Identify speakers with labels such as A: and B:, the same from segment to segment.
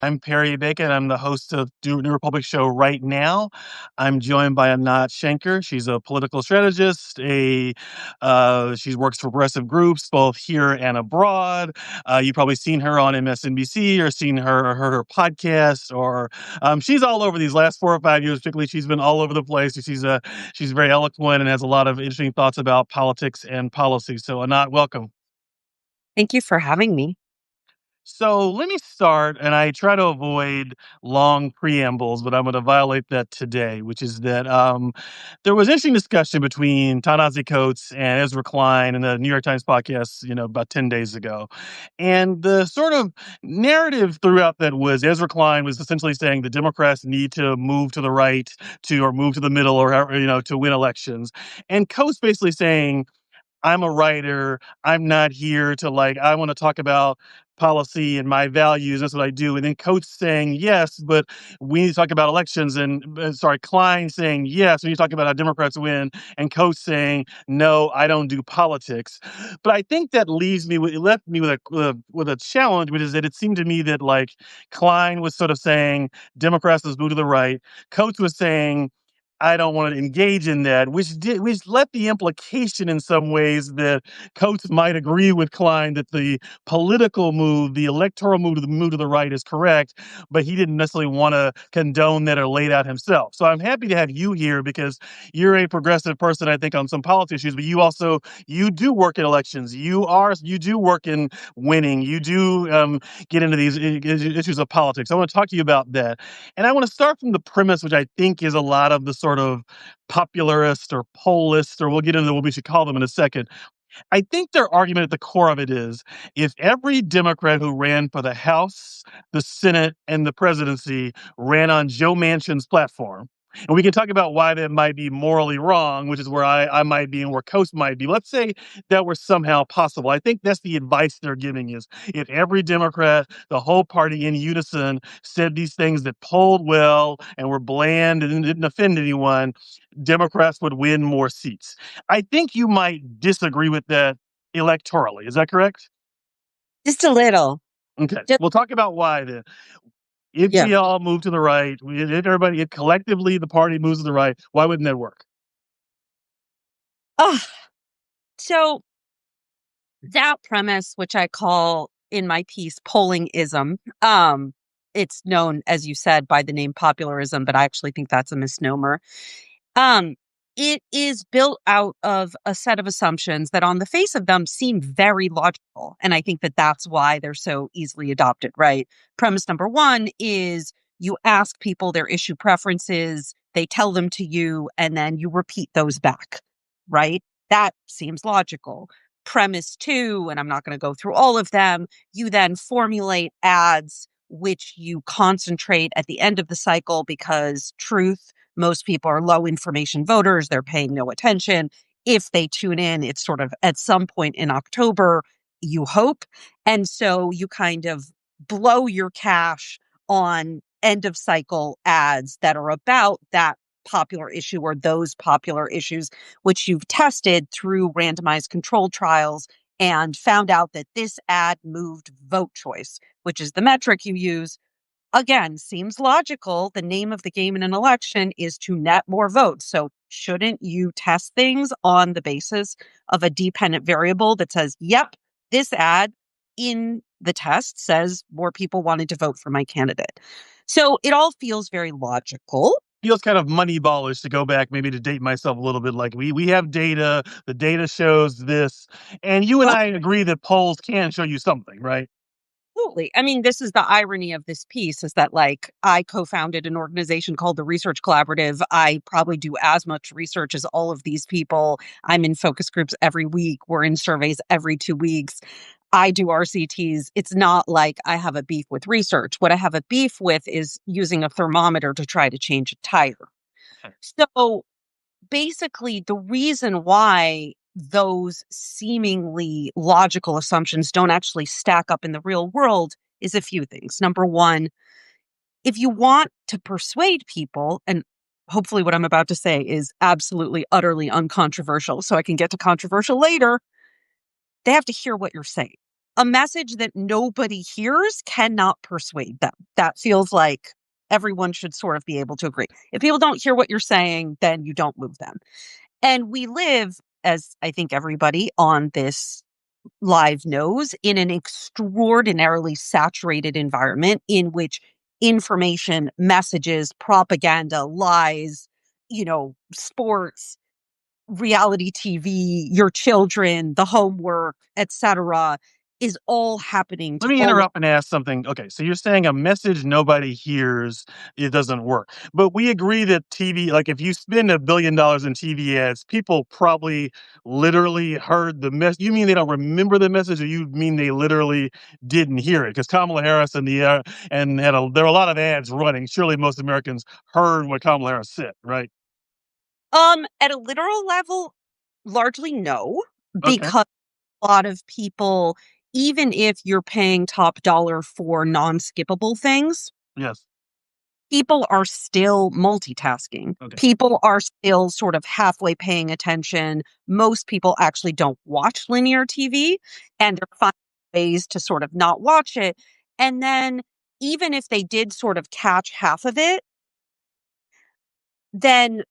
A: I'm Perry Bacon. I'm the host of New Republic Show right now. I'm joined by Anat Shenker. She's a political strategist. She works for progressive groups both here and abroad. You've probably seen her on MSNBC or seen her podcast. Or she's all over these last 4 or 5 years. Particularly, she's been all over the place. She's very eloquent and has a lot of interesting thoughts about politics and policy. So, Anat, welcome.
B: Thank you for having me.
A: So let me start, and I try to avoid long preambles, but I'm going to violate that today, which is that there was interesting discussion between Ta-Nehisi Coates and Ezra Klein in the New York Times podcast, about 10 days ago. And the sort of narrative throughout that was Ezra Klein was essentially saying the Democrats need to move to the right or move to the middle to win elections. And Coates basically saying, I'm a writer. I'm not here to I want to talk about policy and my values. That's what I do. And then Coates saying, yes, but we need to talk about elections. And Klein saying, yes, we need to talk about how Democrats win. And Coates saying, no, I don't do politics. But I think that left me with a challenge, which is that it seemed to me that Klein was sort of saying Democrats must move to the right. Coates was saying, I don't want to engage in that, which left the implication in some ways that Coates might agree with Klein that the political move, the electoral move to the right is correct, but he didn't necessarily want to condone that or lay it out himself. So I'm happy to have you here because you're a progressive person, I think, on some policy issues, but you do work in elections. You do work in winning. You do get into these issues of politics. I want to talk to you about that. And I want to start from the premise, which I think is a lot of the sort of popularist or pollist, or we'll get into what we should call them in a second. I think their argument at the core of it is if every Democrat who ran for the House, the Senate, and the presidency ran on Joe Manchin's platform, and we can talk about why that might be morally wrong, which is where I might be and where Coast might be. Let's say that were somehow possible. I think that's the advice they're giving is if every Democrat, the whole party in unison said these things that polled well and were bland and didn't offend anyone, Democrats would win more seats. I think you might disagree with that electorally. Is that correct?
B: Just a little.
A: Okay.
B: Just,
A: We'll talk about why then. If
B: yeah.
A: we all move to the right, if collectively the party moves to the right, why wouldn't that work?
B: Oh, so that premise, which I call in my piece pollingism, it's known, as you said, by the name popularism, but I actually think that's a misnomer. Um, it is built out of a set of assumptions that on the face of them seem very logical. And I think that that's why they're so easily adopted, right? Premise number one is you ask people their issue preferences, they tell them to you, and then you repeat those back, right? That seems logical. Premise two, and I'm not going to go through all of them, you then formulate ads which you concentrate at the end of the cycle because truth, most people are low information voters. They're paying no attention. If they tune in, it's sort of at some point in October, you hope. And so you kind of blow your cash on end of cycle ads that are about that popular issue or those popular issues, which you've tested through randomized controlled trials and found out that this ad moved vote choice, which is the metric you use. Again, seems logical. The name of the game in an election is to net more votes. So shouldn't you test things on the basis of a dependent variable that says, yep, this ad in the test says more people wanted to vote for my candidate. So it all feels very logical.
A: Feels kind of moneyballish to go back, maybe to date myself a little bit. Like we have data, the data shows this, and you and I agree that polls can show you something, right?
B: Absolutely. I mean, this is the irony of this piece is that I co-founded an organization called the Research Collaborative. I probably do as much research as all of these people. I'm in focus groups every week. We're in surveys every 2 weeks. I do RCTs. It's not like I have a beef with research. What I have a beef with is using a thermometer to try to change a tire. So basically, the reason why those seemingly logical assumptions don't actually stack up in the real world is a few things. Number one, if you want to persuade people, and hopefully what I'm about to say is absolutely, utterly uncontroversial, so I can get to controversial later, they have to hear what you're saying. a message that nobody hears cannot persuade them. That feels like everyone should sort of be able to agree. If people don't hear what you're saying, then you don't move them. And we live, as I think everybody on this live knows, in an extraordinarily saturated environment in which information, messages, propaganda, lies, sports, reality TV, your children, the homework, etc., is all happening
A: Let
B: to
A: me
B: all.
A: interrupt and ask something. Okay, so you're saying a message nobody hears, it doesn't work. But we agree that TV, like if you spend $1 billion in TV ads, people probably literally heard the message. You mean they don't remember the message, or you mean they literally didn't hear it? Because Kamala Harris and there were a lot of ads running. Surely most Americans heard what Kamala Harris said, right?
B: At a literal level, largely no,
A: Okay.
B: because a lot of people, even if you're paying top dollar for non-skippable things,
A: Yes.
B: people are still multitasking.
A: Okay.
B: People are still sort of halfway paying attention. Most people actually don't watch linear TV, and they're finding ways to sort of not watch it. And then even if they did sort of catch half of it, then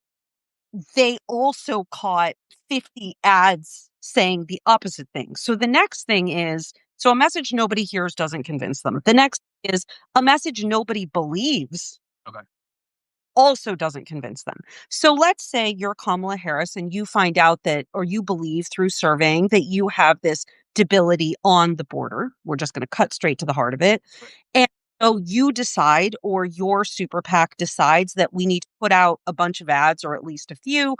B: they also caught 50 ads saying the opposite thing. So the next thing is, so a message nobody hears doesn't convince them. The next is a message nobody believes
A: Okay.
B: also doesn't convince them. So let's say you're Kamala Harris and you find out that, or you believe through surveying that you have this debility on the border. We're just going to cut straight to the heart of it.
A: Right.
B: And so you decide, or your super PAC decides, that we need to put out a bunch of ads, or at least a few,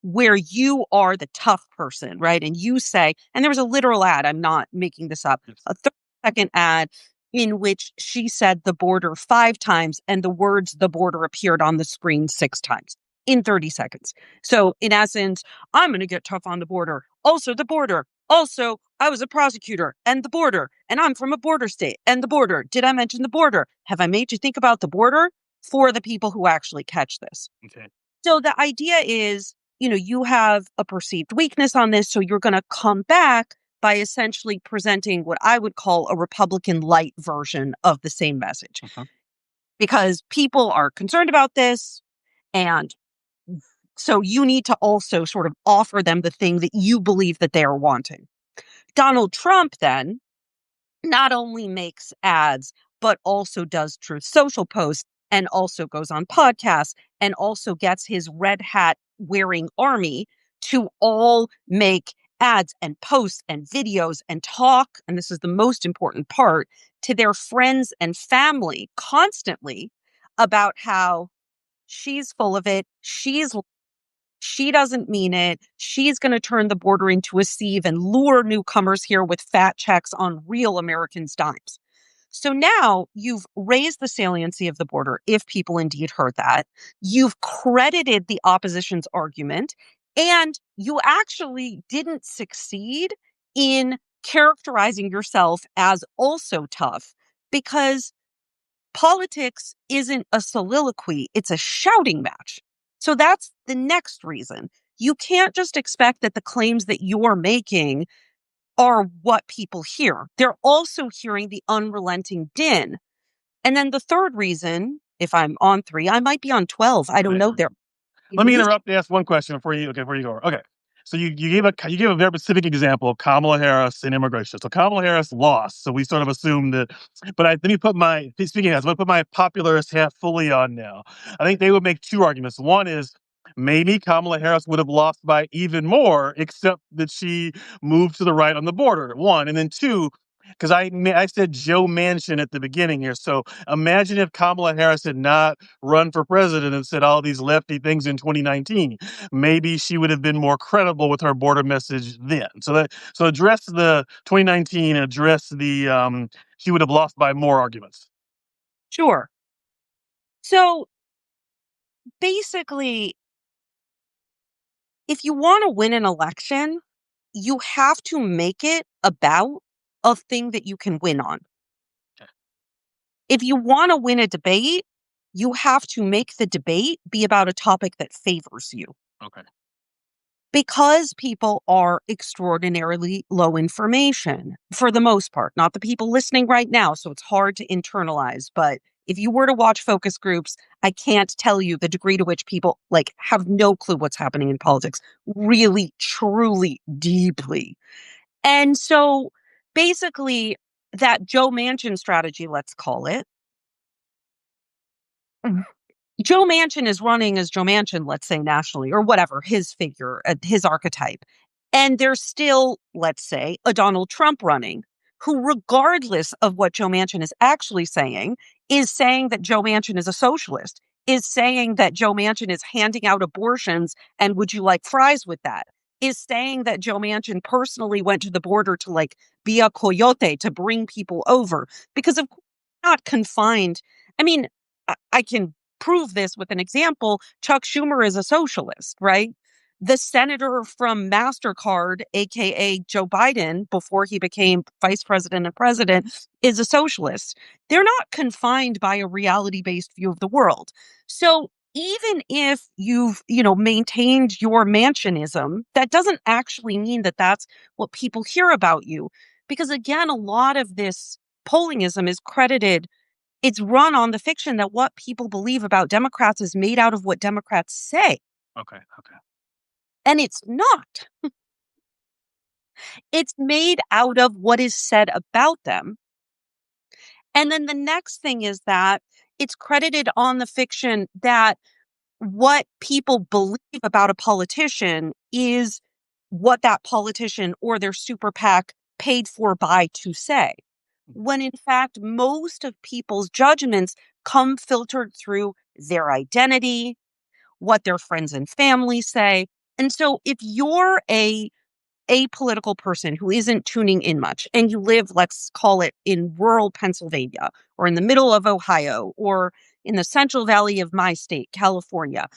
B: where you are the tough person, right? And you say, and there was a literal ad, I'm not making this up,
A: Yes.
B: a 30-second ad in which she said the border 5 times and the words the border appeared on the screen 6 times in 30 seconds. So, in essence, I'm going to get tough on the border. Also, the border. Also, I was a prosecutor and the border, and I'm from a border state and the border. Did I mention the border? Have I made you think about the border? For the people who actually catch this.
A: Okay.
B: So the idea is, you have a perceived weakness on this, so you're going to come back by essentially presenting what I would call a Republican light version of the same message.
A: Uh-huh.
B: Because people are concerned about this, and so you need to also sort of offer them the thing that you believe that they are wanting. Donald Trump then not only makes ads, but also does Truth Social posts, and also goes on podcasts, and also gets his red hat wearing army to all make ads and posts and videos and talk. And this is the most important part, to their friends and family constantly about how she's full of it. She doesn't mean it. She's going to turn the border into a sieve and lure newcomers here with fat checks on real Americans' dimes. So now you've raised the saliency of the border, if people indeed heard that. You've credited the opposition's argument, and you actually didn't succeed in characterizing yourself as also tough, because politics isn't a soliloquy, it's a shouting match. So that's the next reason. You can't just expect that the claims that you're making are what people hear. They're also hearing the unrelenting din. And then the third reason, if I'm on 3, I might be on 12. I don't
A: Okay.
B: know. There
A: Let me
B: is
A: interrupt and ask one question before you go. Okay. So you gave a very specific example of Kamala Harris and immigration. So Kamala Harris lost. So we sort of assume that, but let me put my, speaking of that, I'm going to put my popularist hat fully on now. I think they would make two arguments. One is maybe Kamala Harris would have lost by even more, except that she moved to the right on the border. One. And then two, because I said Joe Manchin at the beginning here. So imagine if Kamala Harris had not run for president and said all these lefty things in 2019. Maybe she would have been more credible with her border message then. So address the 2019, address the she would have lost by more arguments.
B: sure. So basically, if you want to win an election, you have to make it about a thing that you can win on.
A: Okay.
B: If you want to win a debate, you have to make the debate be about a topic that favors you.
A: Okay.
B: Because people are extraordinarily low information for the most part, not the people listening right now. So it's hard to internalize. But if you were to watch focus groups, I can't tell you the degree to which people like have no clue what's happening in politics, really, truly, deeply. And so basically, that Joe Manchin strategy, let's call it, Joe Manchin is running as Joe Manchin, let's say nationally, or whatever, his figure, his archetype. And there's still, let's say, a Donald Trump running, who, regardless of what Joe Manchin is saying that Joe Manchin is a socialist, is saying that Joe Manchin is handing out abortions and would you like fries with that? Is saying that Joe Manchin personally went to the border to like be a coyote to bring people over because of course not confined. I mean, I can prove this with an example. Chuck Schumer is a socialist, right? The senator from MasterCard, aka Joe Biden, before he became vice president and president, is a socialist. They're not confined by a reality-based view of the world. So even if you've, maintained your mansionism, that doesn't actually mean that that's what people hear about you. Because again, a lot of this pollingism is credited, it's run on the fiction that what people believe about Democrats is made out of what Democrats say.
A: Okay. Okay.
B: And it's not. It's made out of what is said about them. And then the next thing is that it's credited on the fiction that what people believe about a politician is what that politician or their super PAC paid for by to say. When in fact, most of people's judgments come filtered through their identity, what their friends and family say. And so if you're a apolitical person who isn't tuning in much and you live, let's call it in rural Pennsylvania or in the middle of Ohio or in the Central Valley of my state, California,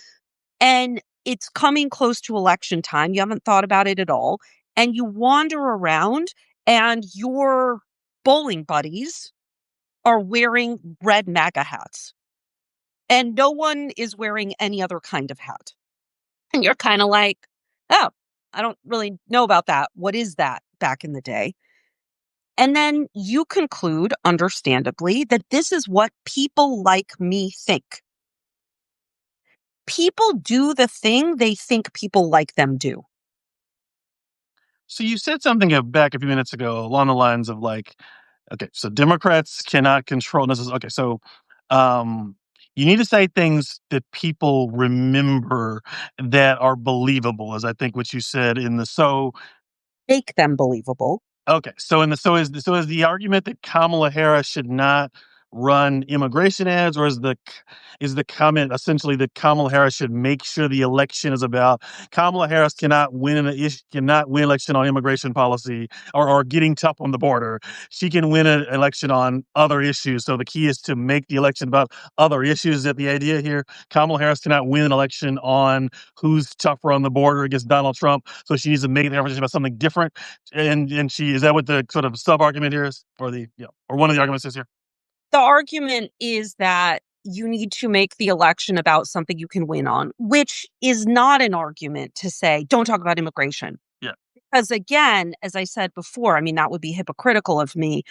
B: and it's coming close to election time, you haven't thought about it at all, and you wander around and your bowling buddies are wearing red MAGA hats and no one is wearing any other kind of hat. And you're kind of like, oh, I don't really know about that. What is that back in the day? And then you conclude, understandably, that this is what people like me think. People do the thing they think people like them do.
A: So you said something back a few minutes ago along the lines of like, okay, so Democrats cannot control this. Is okay. So, um, you need to say things that people remember that are believable, as I think what you said in the so.
B: Make them believable.
A: Okay, so in the so is the argument that Kamala Harris should not run immigration ads, or is the comment essentially that Kamala Harris should make sure the election is about Kamala Harris cannot win election on immigration policy or getting tough on the border. She can win an election on other issues. So the key is to make the election about other issues. Is that the idea here? Kamala Harris cannot win an election on who's tougher on the border against Donald Trump, so she needs to make the conversation about something different. And she is that what the sort of sub argument here is, or the or one of the arguments is here?
B: The argument is that you need to make the election about something you can win on, which is not an argument to say, don't talk about immigration.
A: Yeah.
B: Because again, as I said before, I mean, that would be hypocritical of me.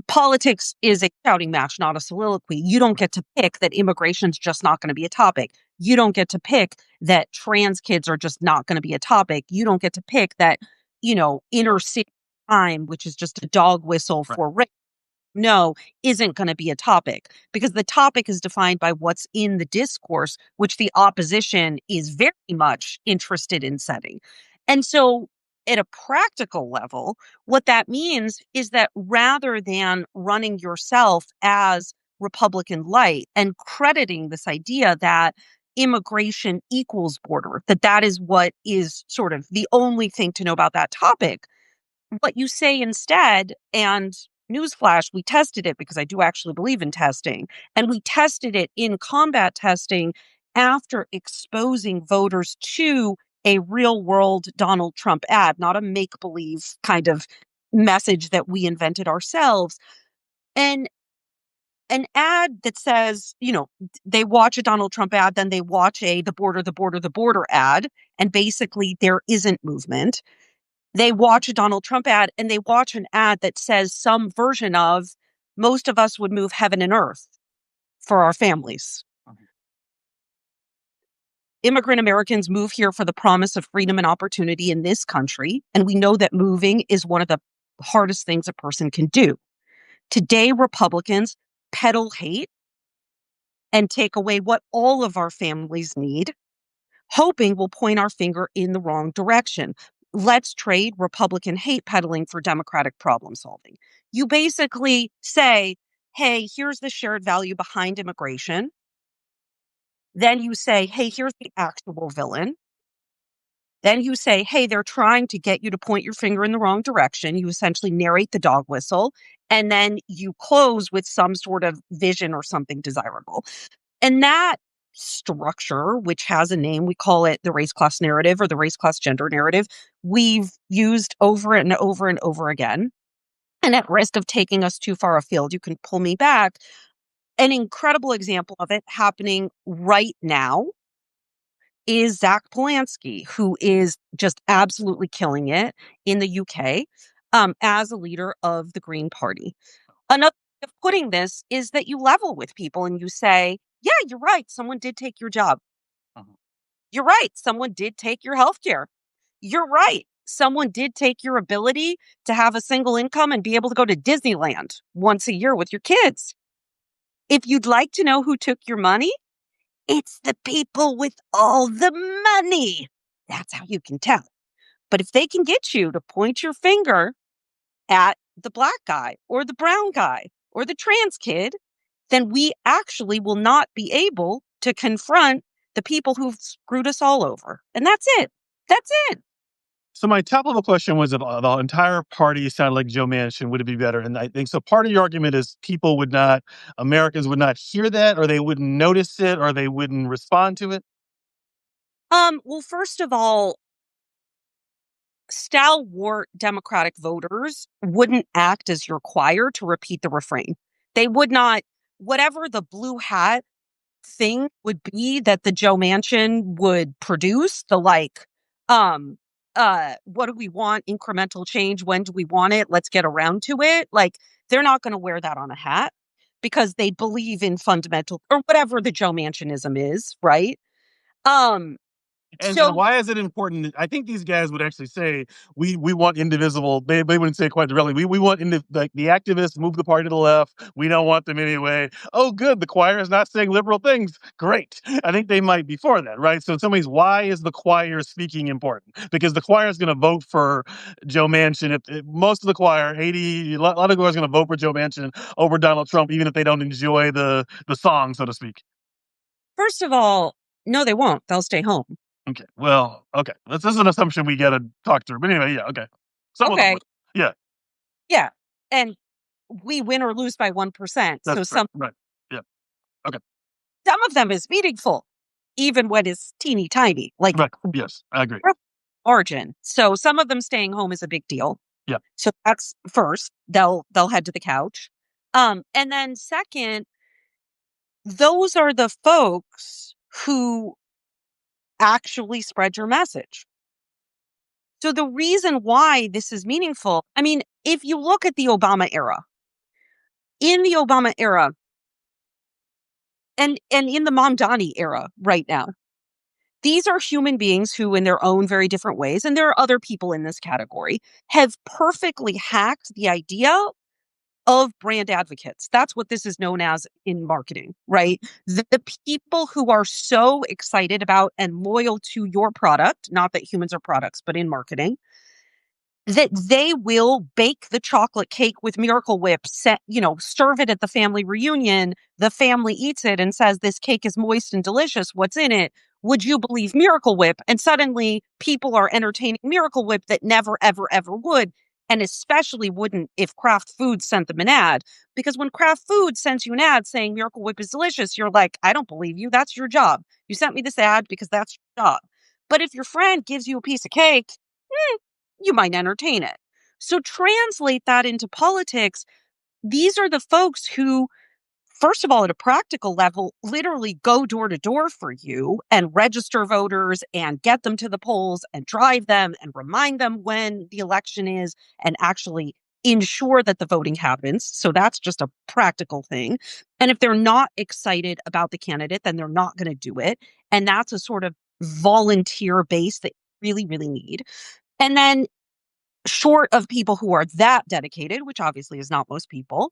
B: Politics is a shouting match, not a soliloquy. You don't get to pick that immigration's just not going to be a topic. You don't get to pick that trans kids are just not going to be a topic. You don't get to pick that, inner city crime, which is just a dog whistle
A: Right.
B: for rape, no, isn't going to be a topic because the topic is defined by what's in the discourse, which the opposition is very much interested in setting. And so, at a practical level, what that means is that rather than running yourself as Republican light and crediting this idea that immigration equals border, that is what is sort of the only thing to know about that topic, what you say instead, and newsflash, we tested it because I do actually believe in testing, and we tested it in combat testing after exposing voters to a real world Donald Trump ad, not a make believe kind of message that we invented ourselves. And an ad that says, they watch a Donald Trump ad, then they watch the border, the border, the border ad, and basically there isn't movement. They watch a Donald Trump ad and they watch an ad that says some version of most of us would move heaven and earth for our families. Immigrant Americans move here for the promise of freedom and opportunity in this country. And we know that moving is one of the hardest things a person can do. Today, Republicans peddle hate and take away what all of our families need, hoping we'll point our finger in the wrong direction. Let's trade Republican hate peddling for Democratic problem solving. You basically say, hey, here's the shared value behind immigration. Then you say, hey, here's the actual villain. Then you say, hey, they're trying to get you to point your finger in the wrong direction. You essentially narrate the dog whistle, and then you close with some sort of vision or something desirable. And that structure, which has a name, we call it the race class narrative or the race class gender narrative, we've used over and over and over again. And at risk of taking us too far afield, you can pull me back. An incredible example of it happening right now is Zach Polanski, who is just absolutely killing it in the UK as a leader of the Green Party. Another way of putting this is that you level with people and you say, yeah, you're right. Someone did take your job. You're right. Someone did take your healthcare. You're right. Someone did take your ability to have a single income and be able to go to Disneyland once a year with your kids. If you'd like to know who took your money, it's the people with all the money. That's how you can tell. But if they can get you to point your finger at the black guy or the brown guy or the trans kid, then we actually will not be able to confront the people who've screwed us all over. And that's it. That's it.
A: So my top level question was if the entire party sounded like Joe Manchin, would it be better? And I think so. Part of your argument is Americans would not hear that, or they wouldn't notice it, or they wouldn't respond to it.
B: Well, first of all, stalwart Democratic voters wouldn't act as your choir to repeat the refrain. They would not, whatever the blue hat thing would be that the Joe Manchin would produce, what do we want? Incremental change. When do we want it? Let's get around to it. Like, they're not going to wear that on a hat because they believe in fundamental or whatever the Joe Manchinism is, right? Um,
A: And
B: so
A: why is it important? I think these guys would actually say we want indivisible. They wouldn't say it quite directly. We want like the activists move the party to the left. We don't want them anyway. Oh, good. The choir is not saying liberal things. Great. I think they might be for that, right? So in some ways, why is the choir speaking important? Because the choir is going to vote for Joe Manchin. If most of the choir, a lot of the choir is going to vote for Joe Manchin over Donald Trump, even if they don't enjoy the song, so to speak.
B: first of all, no, they won't. They'll stay home.
A: Okay. Well, okay. This is an assumption we got to talk through. But anyway, yeah, okay. Some of them
B: Okay.
A: would. Yeah,
B: Yeah. And we win or lose by 1%.
A: that's
B: So
A: correct. Right. Yeah. Okay.
B: some of them is meaningful, even when it's teeny tiny, like
A: Right. Yes, I agree.
B: margin. So some of them staying home is a big deal.
A: Yeah.
B: So that's first. They'll head to the couch. And then second, those are the folks who actually spread your message. So the reason why this is meaningful, I mean, if you look at the Obama era, in the Obama era, and in the Mamdani era right now, these are human beings who, in their own very different ways, and there are other people in this category, have perfectly hacked the idea of brand advocates. That's what this is known as in marketing, right? The people who are so excited about and loyal to your product, not that humans are products, but in marketing, that they will bake the chocolate cake with Miracle Whip, serve it at the family reunion. The family eats it and says, this cake is moist and delicious. What's in it? Would you believe Miracle Whip? And suddenly people are entertaining Miracle Whip that never, ever, ever would. And especially wouldn't if Kraft Foods sent them an ad. Because when Kraft Foods sends you an ad saying Miracle Whip is delicious, you're like, I don't believe you. That's your job. You sent me this ad because that's your job. But if your friend gives you a piece of cake, you might entertain it. So translate that into politics. These are the folks who first of all, at a practical level, literally go door to door for you and register voters and get them to the polls and drive them and remind them when the election is and actually ensure that the voting happens. So that's just a practical thing. And if they're not excited about the candidate, then they're not going to do it. And that's a sort of volunteer base that you really, really need. And then, short of people who are that dedicated, which obviously is not most people,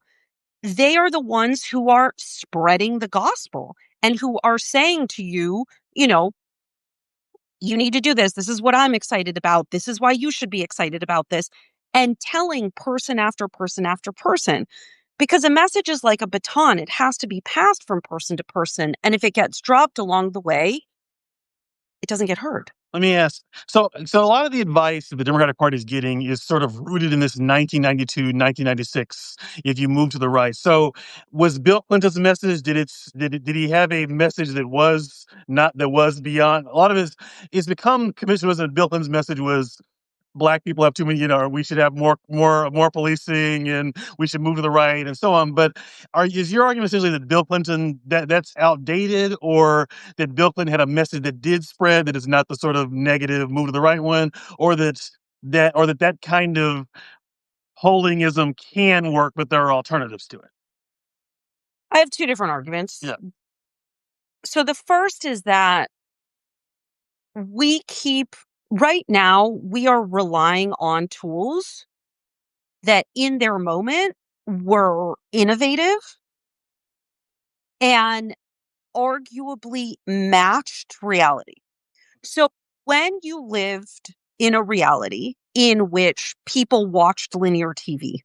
B: they are the ones who are spreading the gospel and who are saying to you, you know, you need to do this. This is what I'm excited about. This is why you should be excited about this. And telling person after person after person. Because a message is like a baton, it has to be passed from person to person. And if it gets dropped along the way, it doesn't get heard.
A: Let me ask. So a lot of the advice that the Democratic Party is getting is sort of rooted in this 1992, 1996. If you move to the right, so was Bill Clinton's message? Did he have a message that was not that was beyond? A lot of his it's become commission was that Bill Clinton's message was black people have too many, we should have more policing and we should move to the right and so on. But is your argument essentially that Bill Clinton that's outdated, or that Bill Clinton had a message that did spread that is not the sort of negative move to the right one, or that kind of holingism can work, but there are alternatives to it?
B: I have two different arguments.
A: Yeah.
B: So the first is that right now, we are relying on tools that in their moment were innovative and arguably matched reality. So when you lived in a reality in which people watched linear TV,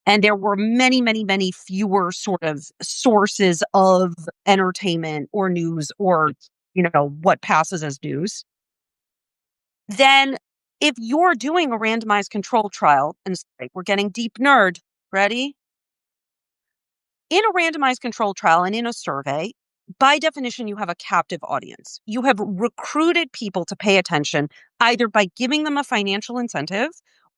B: and there were many, many, many fewer sort of sources of entertainment or news or, what passes as news, then if you're doing a randomized control trial, and we're getting deep nerd, ready? In a randomized control trial and in a survey, by definition, you have a captive audience. You have recruited people to pay attention either by giving them a financial incentive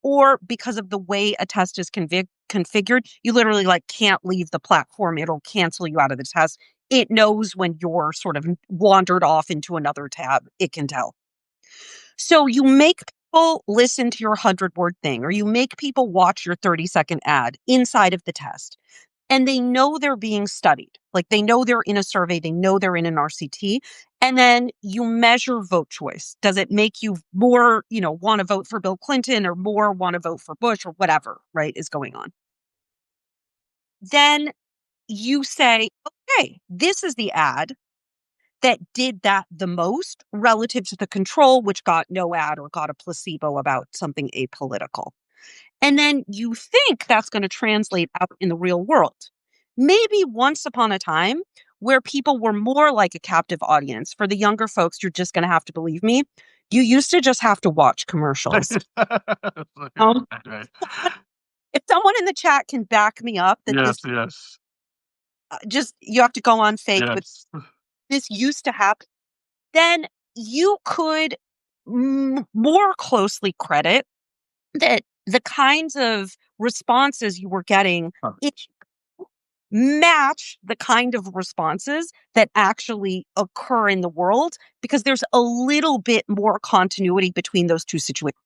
B: or because of the way a test is configured. You literally can't leave the platform. It'll cancel you out of the test. It knows when you're sort of wandered off into another tab. It can tell. So you make people listen to your 100-word thing, or you make people watch your 30-second ad inside of the test. And they know they're being studied. They know they're in a survey. They know they're in an RCT. And then you measure vote choice. Does it make you more, want to vote for Bill Clinton or more want to vote for Bush or whatever, right, is going on? Then you say, okay, this is the ad that did that the most relative to the control, which got no ad or got a placebo about something apolitical. And then you think that's going to translate out in the real world. Maybe once upon a time where people were more like a captive audience. For the younger folks, you're just going to have to believe me. You used to just have to watch commercials. Um,
A: Right.
B: if someone in the chat can back me up that
A: Yes,
B: this
A: yes,
B: you have to go on fake, but
A: yes.
B: this used to happen, then you could more closely credit that the kinds of responses you were getting, it match the kind of responses that actually occur in the world, because there's a little bit more continuity between those two situations.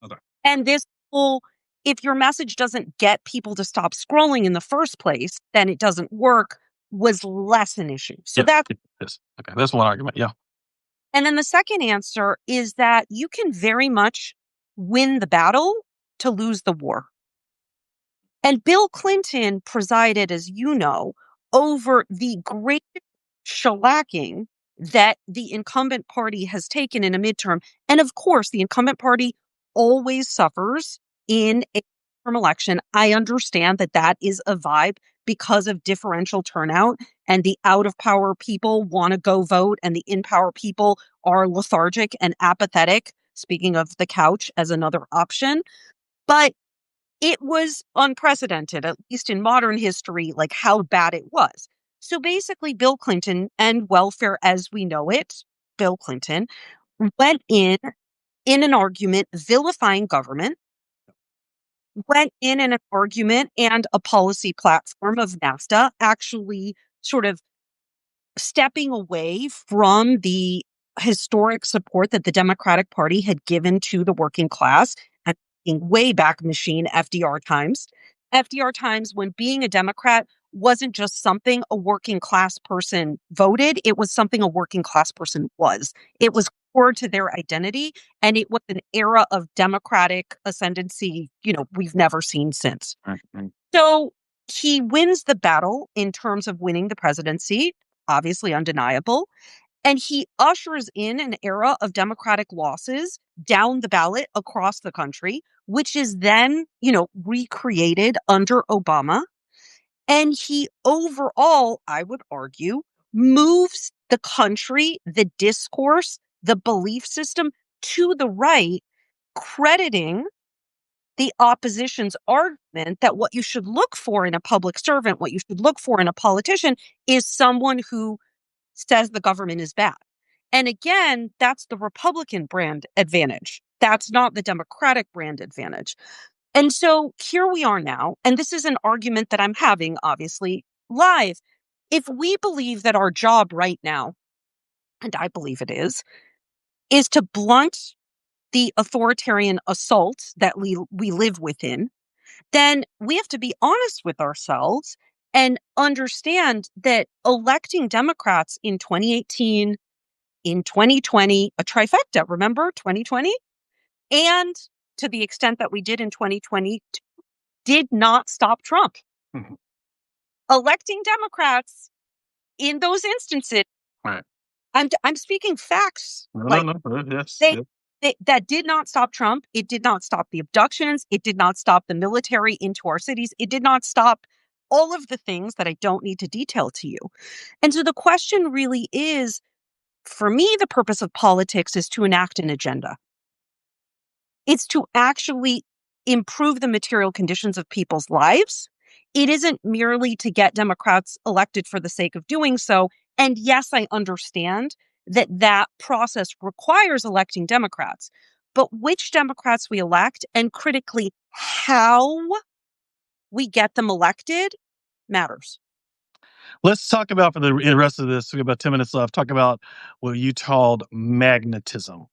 A: Okay.
B: And this whole, if your message doesn't get people to stop scrolling in the first place, then it doesn't work, was less an issue. So
A: Yeah.
B: that's,
A: Yes. Okay. That's one argument. Yeah.
B: and then the second answer is that you can very much win the battle to lose the war. And Bill Clinton presided, as you know, over the great shellacking that the incumbent party has taken in a midterm. And of course, the incumbent party always suffers in a midterm election. I understand that that is a vibe because of differential turnout, and the out of power people want to go vote and the in power people are lethargic and apathetic. Speaking of the couch as another option. But it was unprecedented, at least in modern history, how bad it was. So basically, Bill Clinton and welfare as we know it, Bill Clinton, went in an argument vilifying government, went in an argument and a policy platform of NAFTA, actually sort of stepping away from the historic support that the Democratic Party had given to the working class and way back machine FDR times. FDR times when being a Democrat wasn't just something a working class person voted, it was something a working class person was. It was core to their identity, and it was an era of Democratic ascendancy, we've never seen since.
A: Right.
B: So he wins the battle in terms of winning the presidency, obviously undeniable. And he ushers in an era of Democratic losses down the ballot across the country, which is then, recreated under Obama. And he overall, I would argue, moves the country, the discourse, the belief system to the right, crediting the opposition's argument that what you should look for in a public servant, what you should look for in a politician is someone who says the government is bad. And again, that's the Republican brand advantage. That's not the Democratic brand advantage. And so here we are now, and this is an argument that I'm having, obviously, live. If we believe that our job right now, and I believe it is to blunt the authoritarian assault that we live within, then we have to be honest with ourselves and understand that electing Democrats in 2018, in 2020, a trifecta, remember 2020? And to the extent that we did in 2020, did not stop Trump.
A: Mhm.
B: Electing Democrats in those instances,
A: Right.
B: I'm speaking facts.
A: No,
B: Like
A: no, no. Yes.
B: they,
A: Yes.
B: that did not stop Trump. It did not stop the abductions. It did not stop the military into our cities. It did not stop all of the things that I don't need to detail to you. And so the question really is, for me, the purpose of politics is to enact an agenda. It's to actually improve the material conditions of people's lives. It isn't merely to get Democrats elected for the sake of doing so. And yes, I understand that that process requires electing Democrats. But which Democrats we elect and critically how we get them elected matters.
A: Let's talk about for the rest of this. We have about 10 minutes left. Talk about what you called magnetism.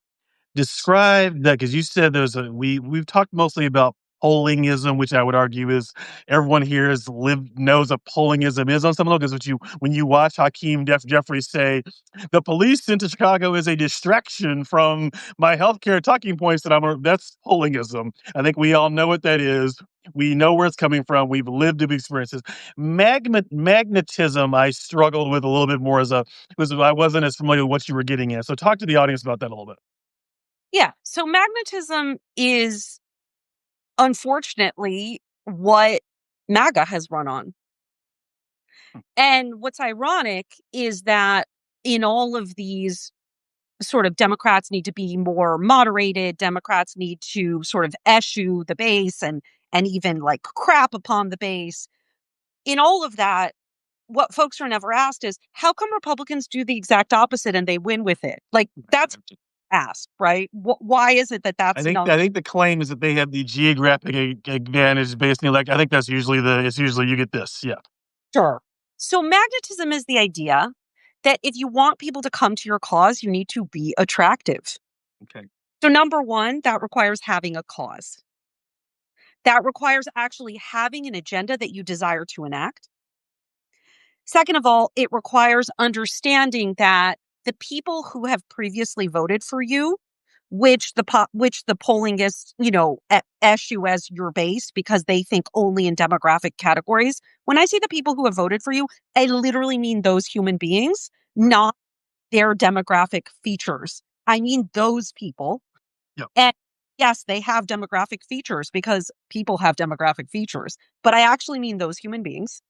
A: Describe that because you said we've talked mostly about pollingism, which I would argue is everyone here knows what pollingism is on some level. Because when you watch Hakeem Jeffries say the police into Chicago is a distraction from my healthcare talking points that's pollingism. I think we all know what that is. We know where it's coming from. We've lived the experiences. Magnetism, I struggled with a little bit more because I wasn't as familiar with what you were getting at. So talk to the audience about that a little bit.
B: Yeah. So magnetism is unfortunately what MAGA has run on. And what's ironic is that in all of these sort of Democrats need to be more moderated, Democrats need to sort of eschew the base and even like crap upon the base. In all of that, what folks are never asked is how come Republicans do the exact opposite and they win with it? Like that's asked, right? Why is it that
A: I
B: that's
A: think
B: not
A: I think the claim is that they have the geographic advantage based on I think that's usually it's usually you get this. Yeah.
B: sure? So magnetism is the idea that if you want people to come to your cause, you need to be attractive.
A: Okay.
B: So number one, that requires having a cause. That requires actually having an agenda that you desire to enact. Second of all, it requires understanding that the people who have previously voted for you, which the polling is, issue as your base because they think only in demographic categories. When I say the people who have voted for you, I literally mean those human beings, not their demographic features. I mean those people.
A: Yeah.
B: And yes, they have demographic features because people have demographic features, but I actually mean those human beings.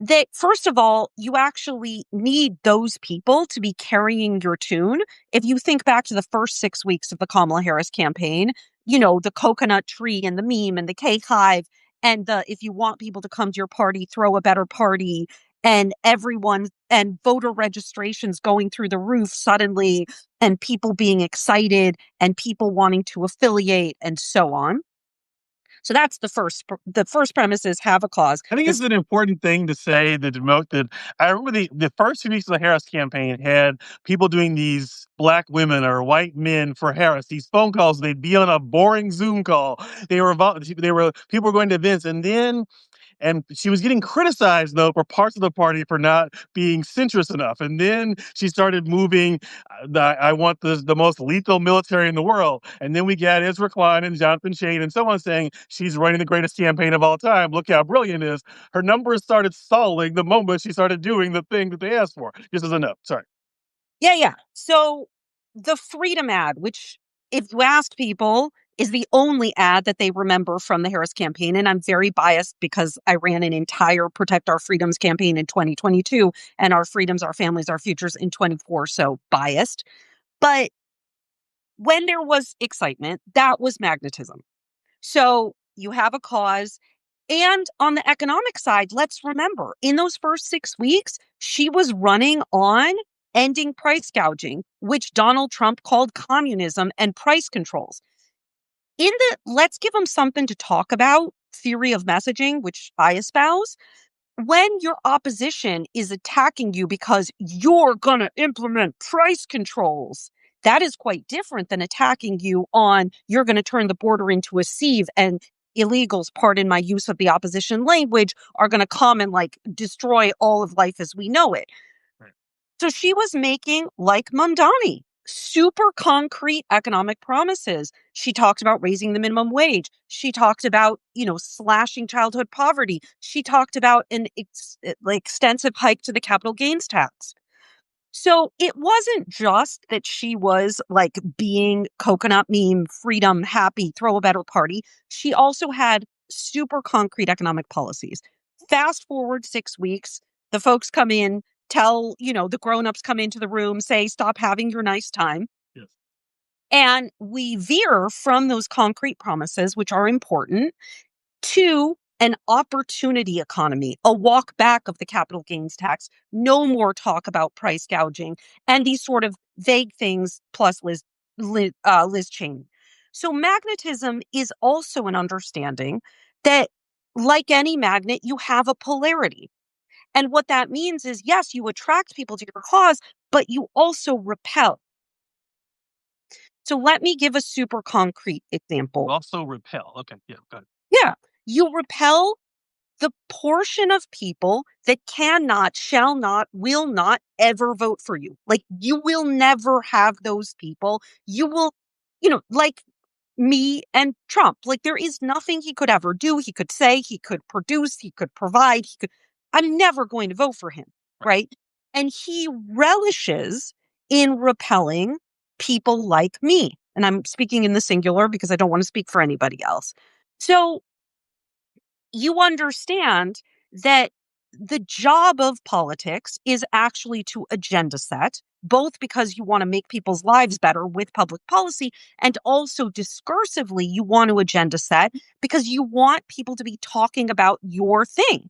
B: That first of all, you actually need those people to be carrying your tune. If you think back to the first 6 weeks of the Kamala Harris campaign, the coconut tree and the meme and the cake hive and the if you want people to come to your party, throw a better party and everyone and voter registrations going through the roof suddenly and people being excited and people wanting to affiliate and so on. So that's the first premise is have a cause.
A: I think
B: This
A: it's an important thing to say that demote that I remember the first 2 weeks of the Harris campaign had people doing these black women or white men for Harris. These phone calls, they'd be on a boring Zoom call. They were people were going to events, and she was getting criticized though for parts of the party for not being centrist enough. And then she started moving. I want the most lethal military in the world. And then we got Ezra Klein and Jonathan Shade and so on saying she's running the greatest campaign of all time. Look how brilliant it is. Her numbers started stalling the moment she started doing the thing that they asked for. Just as a note. Sorry.
B: Yeah. So the freedom ad, which if you ask people, is the only ad that they remember from the Harris campaign. And I'm very biased because I ran an entire Protect Our Freedoms campaign in 2022 and Our Freedoms, Our Families, Our Futures in 24. So biased. But when there was excitement, that was magnetism. So you have a cause. And on the economic side, let's remember in those first 6 weeks, she was running on ending price gouging, which Donald Trump called communism and price controls. In the let's give them something to talk about theory of messaging, which I espouse, when your opposition is attacking you because you're going to implement price controls, that is quite different than attacking you on you're going to turn the border into a sieve and illegals, pardon my use of the opposition language, are going to come and like destroy all of life as we know it.
A: Right.
B: So she was making, like Mamdani, super concrete economic promises. She talked about raising the minimum wage. She talked about, slashing childhood poverty. She talked about an extensive hike to the capital gains tax. So it wasn't just that she was like being coconut meme, freedom, happy, throw a better party. She also had super concrete economic policies. Fast forward 6 weeks, the folks come in, tell, the grown-ups come into the room, say, stop having your nice time.
A: Yes.
B: And we veer from those concrete promises, which are important, to an opportunity economy, a walk back of the capital gains tax, no more talk about price gouging, and these sort of vague things, plus Liz Cheney. So magnetism is also an understanding that, like any magnet, you have a polarity. And what that means is, yes, you attract people to your cause, but you also repel. So let me give a super concrete example.
A: Also repel. Okay. Yeah. Go ahead.
B: Yeah, you repel the portion of people that cannot, shall not, will not ever vote for you. Like you will never have those people. You will, like me and Trump, like there is nothing he could ever do. He could say, he could produce, he could provide, I'm never going to vote for him. Right. And he relishes in repelling people like me. And I'm speaking in the singular because I don't want to speak for anybody else. So you understand that the job of politics is actually to agenda set, both because you want to make people's lives better with public policy, and also discursively, you want to agenda set because you want people to be talking about your thing,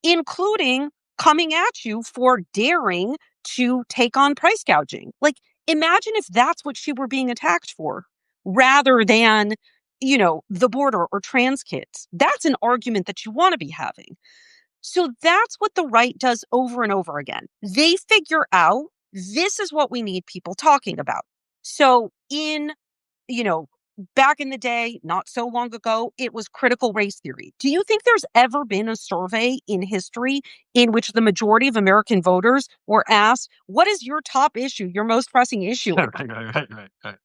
B: including coming at you for daring to take on price gouging. Like, imagine if that's what she were being attacked for rather than the border or trans kids. That's an argument that you want to be having. So that's what the right does over and over again. They figure out this is what we need people talking about. So you know, back in the day, not so long ago, it was critical race theory. Do you think there's ever been a survey in history in which the majority of American voters were asked, what is your top issue, your most pressing issue?
A: Right.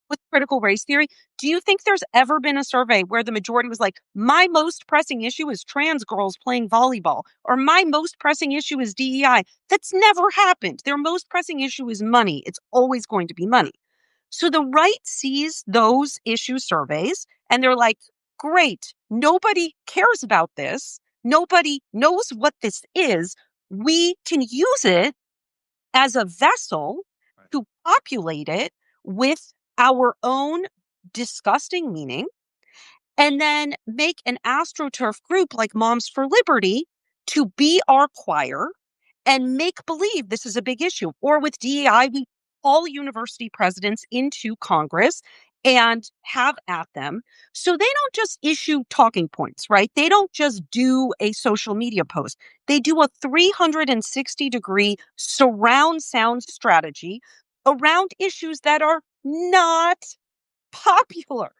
B: With critical race theory, do you think there's ever been a survey where the majority was like, my most pressing issue is trans girls playing volleyball, or my most pressing issue is DEI? That's never happened. Their most pressing issue is money. It's always going to be money. So the right sees those issue surveys and they're like, great, nobody cares about this. Nobody knows what this is. We can use it as a vessel to populate it with our own disgusting meaning, and then make an astroturf group like Moms for Liberty to be our choir and make believe this is a big issue. Or with DEI, we call university presidents into Congress and have at them. So they don't just issue talking points, right? They don't just do a social media post. They do a 360-degree surround sound strategy around issues that are not popular.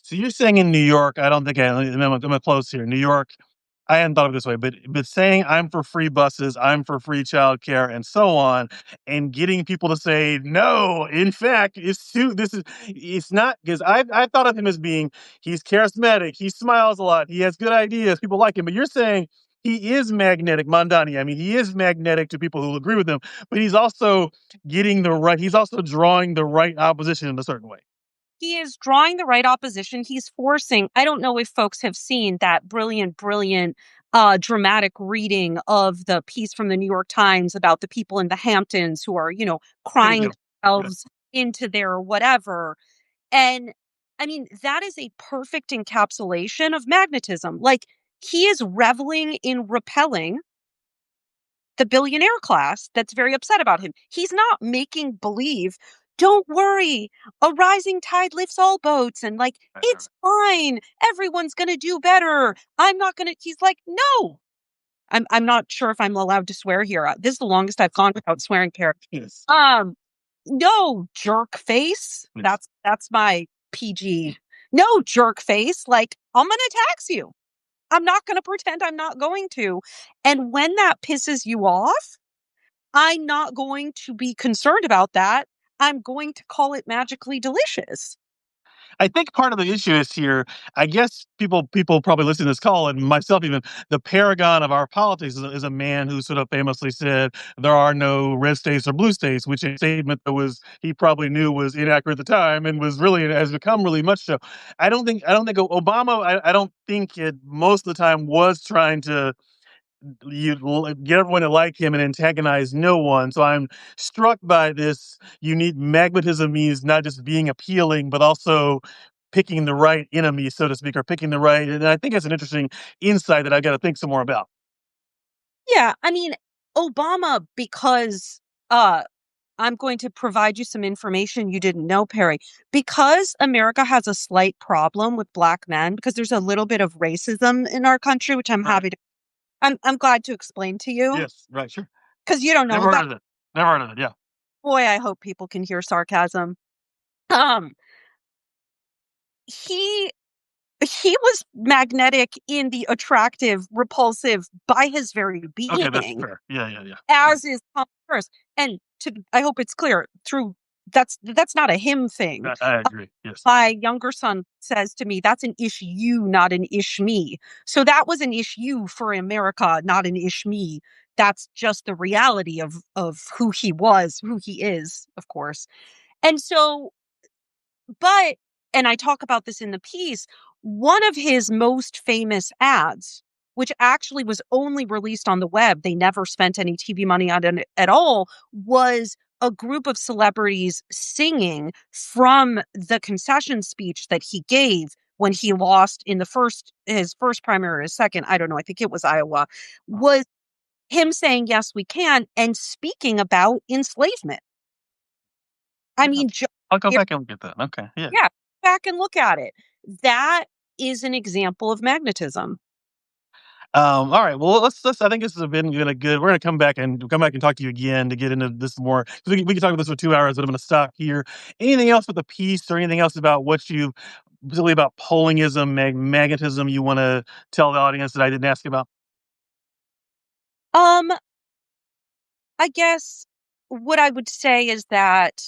A: So you're saying in New York, I don't think I'm close here. New York, I hadn't thought of it this way, but saying I'm for free buses, I'm for free childcare, and so on, and getting people to say no. In fact, it's not because I thought of him as being he's charismatic, he smiles a lot, he has good ideas, people like him. But you're saying he is magnetic, Mandani. I mean, he is magnetic to people who agree with him, but he's also he's also drawing the right opposition in a certain way.
B: He is drawing the right opposition. He's forcing, I don't know if folks have seen that brilliant, dramatic reading of the piece from the New York Times about the people in the Hamptons who are, crying
A: Yeah.
B: themselves into their whatever. And I mean, that is a perfect encapsulation of magnetism. Like, he is reveling in repelling the billionaire class that's very upset about him. He's not making believe, don't worry, a rising tide lifts all boats and like, it's fine. Everyone's going to do better. I'm not going to, he's like, no. I'm not sure if I'm allowed to swear here. This is the longest I've gone without swearing, Perry.
A: Yes.
B: No, jerk face.
A: Yes.
B: That's my PG. No, jerk face. Like, I'm going to tax you. I'm not going to pretend I'm not going to. And when that pisses you off, I'm not going to be concerned about that. I'm going to call it magically delicious.
A: I think part of the issue is here. I guess people probably listening to this call, and myself even, the paragon of our politics is a man who sort of famously said there are no red states or blue states, which is a statement that was he probably knew was inaccurate at the time and was really has become really much so. I don't think Obama. I don't think it most of the time was trying to get everyone to like him and antagonize no one. So I'm struck by this. You need magnetism means not just being appealing, but also picking the right enemy, so to speak, or picking the right. And I think that's an interesting insight that I got to think some more about.
B: Yeah, I mean, Obama, because uh I'm going to provide you some information you didn't know, Perry. Because America has a slight problem with black men, because there's a little bit of racism in our country, which I'm
A: Right.
B: happy to I'm glad to explain to you
A: Yes. Right. Sure.
B: because you don't know
A: Never
B: about.
A: heard of it. Never heard of it. Yeah.
B: Boy, I hope people can hear sarcasm. Um, he he was magnetic in the attractive, repulsive by his very
A: Okay. That's
B: being,
A: fair. Yeah. Yeah. Yeah.
B: as is Congress. And I hope it's clear through that's not a him thing.
A: I agree. Yes.
B: My younger son says to me, "That's an ish you, not an ish me." So that was an ish you for America, not an ish me. That's just the reality of who he was, who he is, of course. And so, but and I talk about this in the piece, one of his most famous ads, which actually was only released on the web, they never spent any TV money on it at all, was a group of celebrities singing from the concession speech that he gave when he lost in his first primary or his second, I don't know, I think it was Iowa, was him saying, yes, we can, and speaking about enslavement. I
A: Yeah.
B: mean,
A: I'll go back and look at that. Okay. Yeah.
B: yeah, back and look at it. That is an example of magnetism.
A: All right. Well, let's. I think this has been a good. We're gonna come back and talk to you again to get into this more. We can talk about this for 2 hours, but I'm gonna stop here. Anything else with the piece, or anything else about what you, particularly about pollingism, magnetism, you want to tell the audience that I didn't ask about?
B: Um, I guess what I would say is that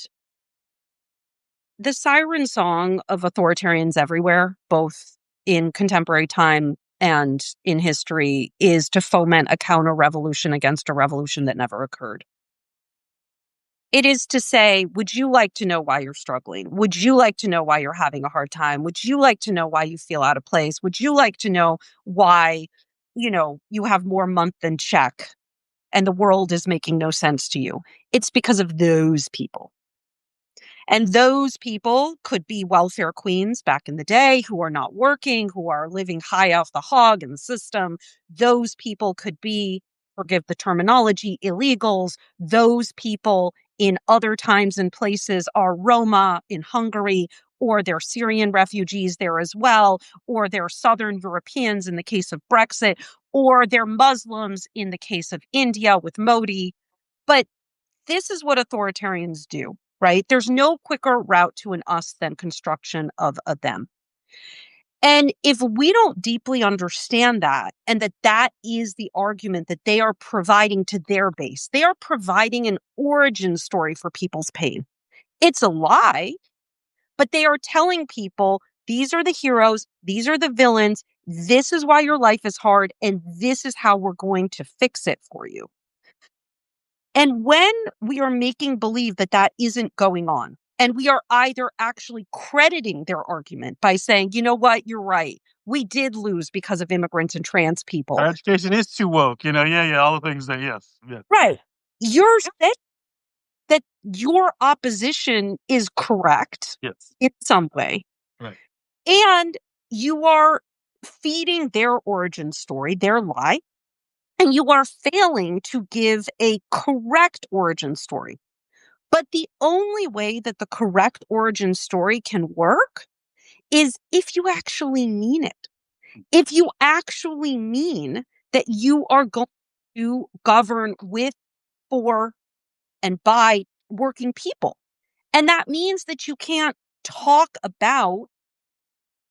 B: the siren song of authoritarians everywhere, both in contemporary time and in history, is to foment a counter revolution against a revolution that never occurred. It is to say, would you like to know why you're struggling? Would you like to know why you're having a hard time? Would you like to know why you feel out of place? Would you like to know why, you have more month than check and the world is making no sense to you? It's because of those people. And those people could be welfare queens back in the day who are not working, who are living high off the hog in the system. Those people could be, forgive the terminology, illegals. Those people in other times and places are Roma in Hungary, or they're Syrian refugees there as well, or they're Southern Europeans in the case of Brexit, or they're Muslims in the case of India with Modi. But this is what authoritarians do, right? There's no quicker route to an us than construction of a them. And if we don't deeply understand that, and that that is the argument that they are providing to their base, they are providing an origin story for people's pain. It's a lie, but they are telling people these are the heroes, these are the villains, this is why your life is hard, and this is how we're going to fix it for you. And when we are making believe that that isn't going on, and we are either actually crediting their argument by saying, you know what, you're right, we did lose because of immigrants and trans
A: Our
B: people.
A: education is too woke, yeah, all the things that, yes, yes,
B: Right. You're saying that your opposition is correct
A: yes,
B: in some way.
A: right.
B: And you are feeding their origin story, their lie, and you are failing to give a correct origin story. But the only way that the correct origin story can work is if you actually mean it. If you actually mean that you are going to govern with, for, and by working people. And that means that you can't talk about,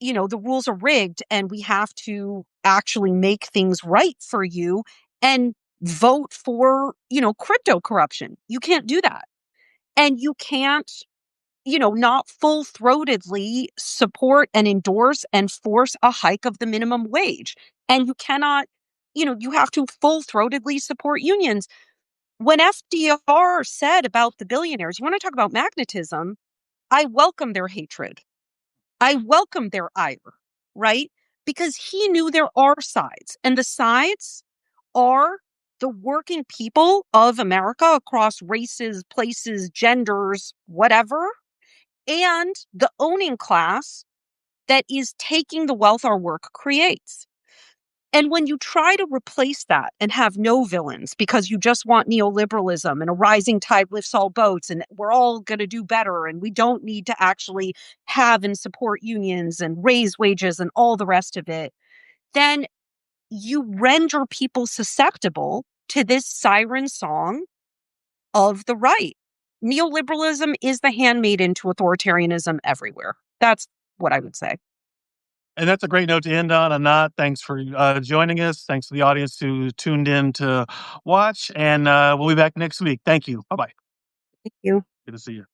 B: the rules are rigged and we have to actually make things right for you and vote for, crypto corruption. You can't do that. And you can't, not full throatedly support and endorse and force a hike of the minimum wage. And you cannot, you have to full throatedly support unions. When FDR said about the billionaires, you want to talk about magnetism, I welcome their hatred. I welcome their ire, right? Because he knew there are sides, and the sides are the working people of America across races, places, genders, whatever, and the owning class that is taking the wealth our work creates. And when you try to replace that and have no villains because you just want neoliberalism and a rising tide lifts all boats and we're all going to do better and we don't need to actually have and support unions and raise wages and all the rest of it, then you render people susceptible to this siren song of the right. Neoliberalism is the handmaiden to authoritarianism everywhere. That's what I would say.
A: And that's a great note to end on. Anat, thanks for joining us. Thanks to the audience who tuned in to watch. And we'll be back next week. Thank you. Bye bye.
B: Thank you.
A: Good to see you.